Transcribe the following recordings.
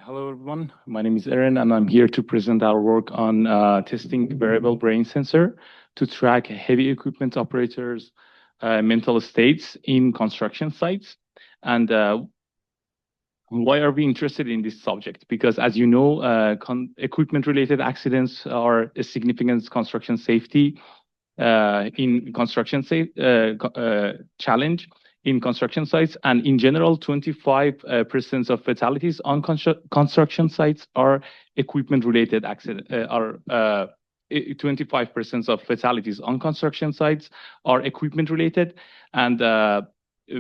Hello, everyone. My name is Eren, and I'm here to present our work on testing variable brain sensor to track heavy equipment operators' mental states in construction sites. And why are we interested in this subject? Because as you know, equipment-related accidents are a significant construction safety challenge in construction sites, and in general, 25% of fatalities on construction sites are equipment-related accident. 25% of fatalities on construction sites are equipment-related, and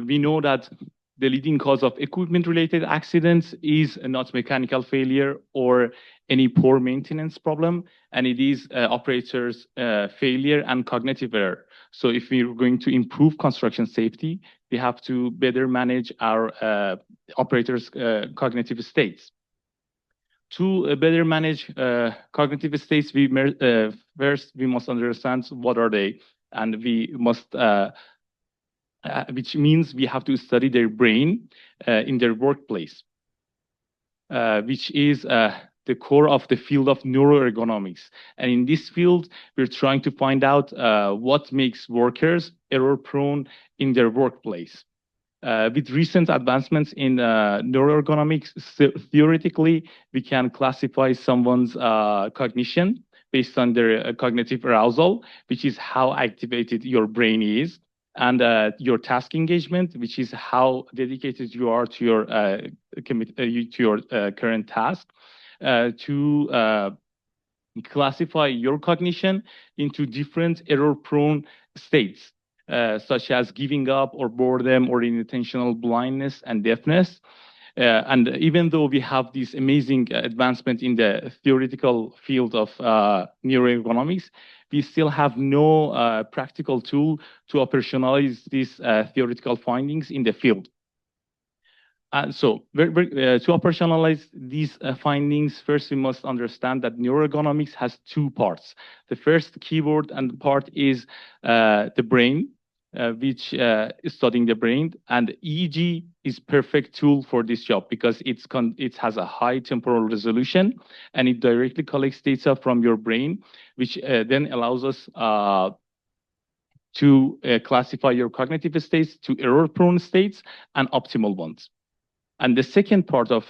we know that the leading cause of equipment-related accidents is not mechanical failure or any poor maintenance problem, and it is operators' failure and cognitive error. So if we're going to improve construction safety, we have to better manage our operators' cognitive states. To better manage cognitive states, first we must understand what are they, and we must which means we have to study their brain in their workplace, which is the core of the field of neuroergonomics. And in this field, we're trying to find out what makes workers error-prone in their workplace. With recent advancements in neuroergonomics, theoretically, we can classify someone's cognition based on their cognitive arousal, which is how activated your brain is, and your task engagement, which is how dedicated you are to your current task, to classify your cognition into different error-prone states, such as giving up or boredom or inattentional blindness and deafness. And even though we have this amazing advancement in the theoretical field of neuroergonomics, we still have no practical tool to operationalize these theoretical findings in the field. So to operationalize these findings, first we must understand that neuroergonomics has two parts. The first keyword and part is the brain, which is studying the brain, and EEG is perfect tool for this job because it has a high temporal resolution and it directly collects data from your brain, which then allows us to classify your cognitive states to error-prone states and optimal ones. And the second part of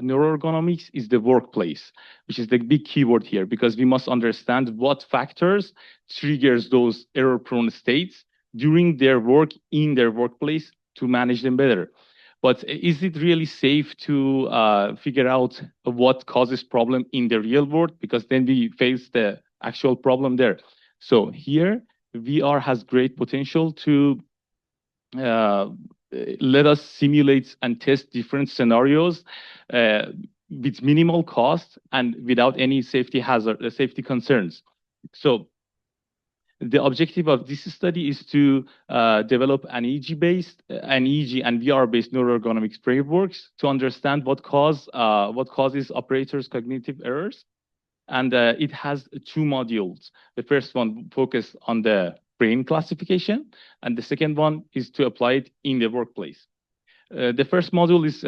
neuroergonomics is the workplace, which is the big keyword here, because we must understand what factors triggers those error-prone states during their work in their workplace to manage them better. But is it really safe to figure out what causes problem in the real world? Because then we face the actual problem there. So here, VR has great potential to let us simulate and test different scenarios with minimal cost and without any safety concerns. So the objective of this study is to develop an EEG-based, EEG and VR-based neuroergonomics frameworks to understand what causes operators' cognitive errors. And it has two modules. The first one focuses on the brain classification, and the second one is to apply it in the workplace. The first module is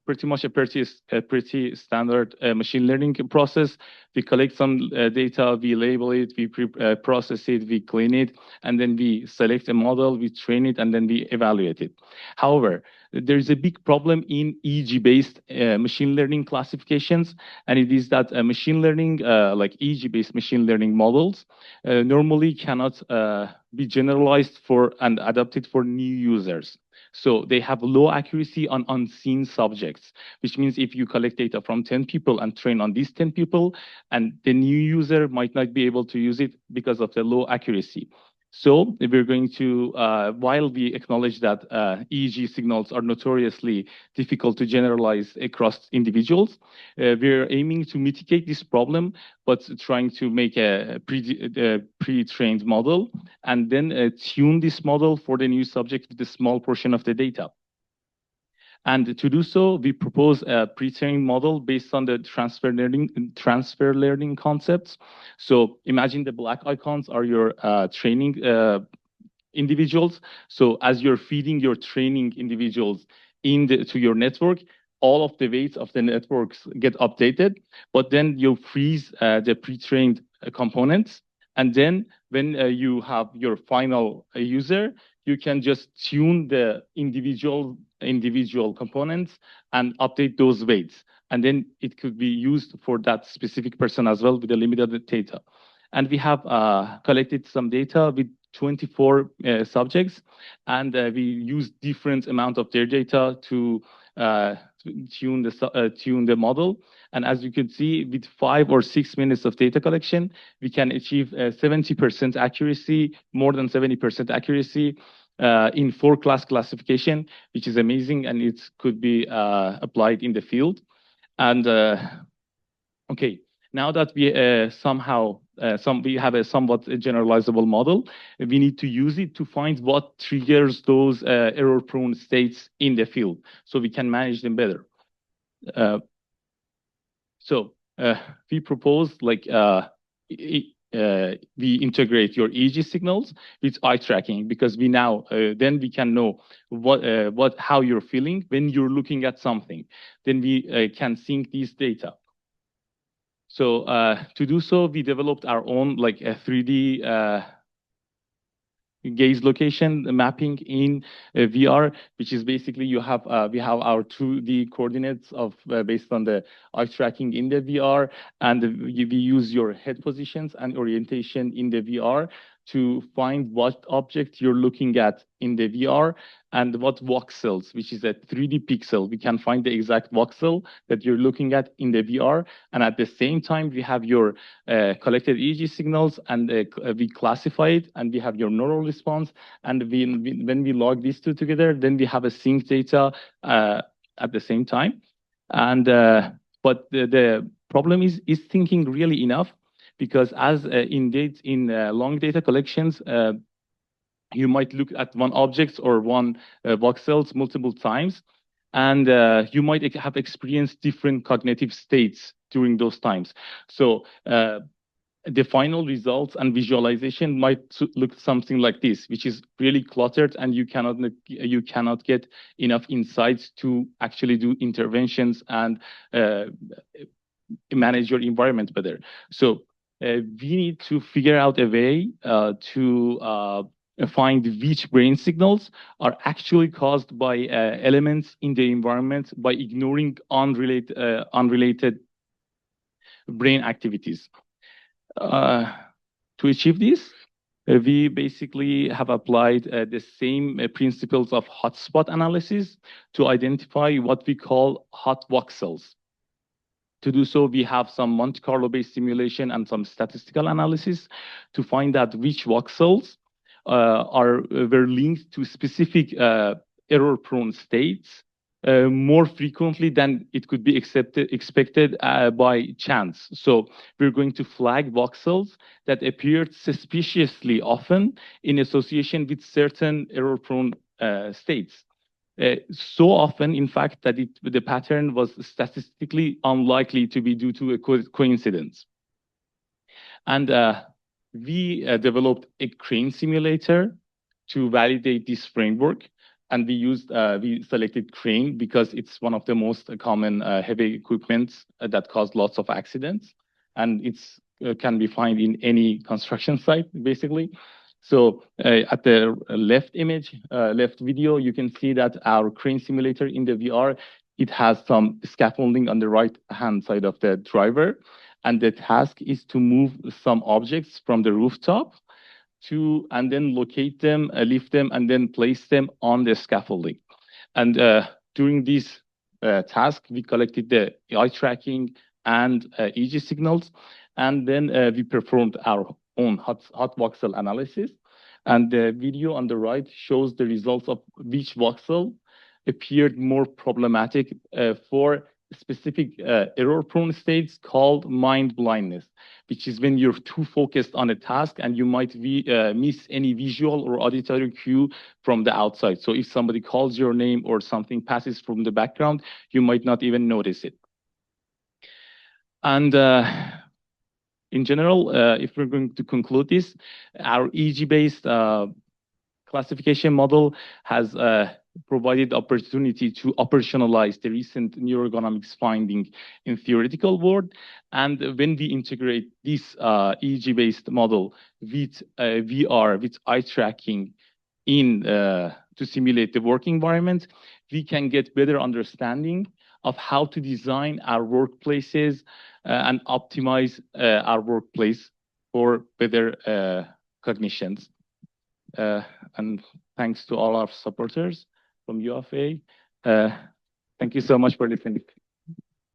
pretty much a pretty standard machine learning process. We collect some data, we label it, we process it, we clean it, and then we select a model, we train it, and then we evaluate it. However, there is a big problem in EEG-based machine learning classifications, and it is that machine learning, like EEG-based machine learning models, normally cannot be generalized for and adapted for new users. So they have low accuracy on unseen subjects, which means if you collect data from 10 people and train on these 10 people, and the new user might not be able to use it because of the low accuracy. So we're going to, while we acknowledge that EEG signals are notoriously difficult to generalize across individuals, we're aiming to mitigate this problem, but trying to make a pre-trained model and then tune this model for the new subject with a small portion of the data. And to do so, we propose a pre-trained model based on the transfer learning concepts. So imagine the black icons are your training individuals. So as you're feeding your training individuals to your network, all of the weights of the networks get updated, but then you freeze the pre-trained components. And then when you have your final user, you can just tune the individual components and update those weights. And then it could be used for that specific person as well with the limited data. And we have collected some data with 24 subjects, and we use different amount of their data to tune the model. And as you can see, with 5 or 6 minutes of data collection, we can achieve 70% accuracy, more than 70% accuracy in 4-class classification, which is amazing, and it could be applied in the field. And okay, now that we we have a somewhat generalizable model, we need to use it to find what triggers those error-prone states in the field, so we can manage them better. We propose like we integrate your EEG signals with eye tracking, because we now then we can know how you're feeling when you're looking at something. Then we can sync these data. So to do so, we developed our own like a 3D gaze location mapping in VR, which is basically we have our 2D coordinates of based on the eye tracking in the VR, and we use your head positions and orientation in the VR to find what object you're looking at in the VR and what voxels, which is a 3D pixel. We can find the exact voxel that you're looking at in the VR. And at the same time, we have your collected EEG signals, and we classify it, and we have your neural response. And when we log these two together, then we have a sync data at the same time. And but the problem is thinking really enough? Because as in long data collections, you might look at one object or one voxels multiple times, and you might have experienced different cognitive states during those times. So the final results and visualization might look something like this, which is really cluttered, and you cannot get enough insights to actually do interventions and manage your environment better. So we need to figure out a way to find which brain signals are actually caused by elements in the environment by ignoring unrelated brain activities. To achieve this, we basically have applied the same principles of hotspot analysis to identify what we call hot voxels. To do so, we have some Monte Carlo-based simulation and some statistical analysis to find out which voxels were linked to specific error-prone states more frequently than it could be expected by chance. So we're going to flag voxels that appeared suspiciously often in association with certain error-prone states. So often, in fact, that the pattern was statistically unlikely to be due to a coincidence. And we developed a crane simulator to validate this framework. And we selected crane because it's one of the most common heavy equipment that cause lots of accidents. And it's can be found in any construction site, basically. So at the left video, you can see that our crane simulator in the VR, it has some scaffolding on the right-hand side of the driver. And the task is to move some objects from the rooftop and then locate them, lift them, and then place them on the scaffolding. And during this task, we collected the eye tracking and EEG signals. And then we performed our own hot voxel analysis. And the video on the right shows the results of which voxel appeared more problematic for specific error-prone states called mind blindness, which is when you're too focused on a task and you might miss any visual or auditory cue from the outside. So if somebody calls your name or something passes from the background, you might not even notice it. And in general, if we're going to conclude this, our EEG-based classification model has provided opportunity to operationalize the recent neuroergonomics finding in theoretical world. And when we integrate this EEG-based model with VR, with eye tracking in to simulate the work environment, we can get better understanding of how to design our workplaces and optimize our workplace for better cognitions. And thanks to all our supporters from UFA. Thank you so much for listening.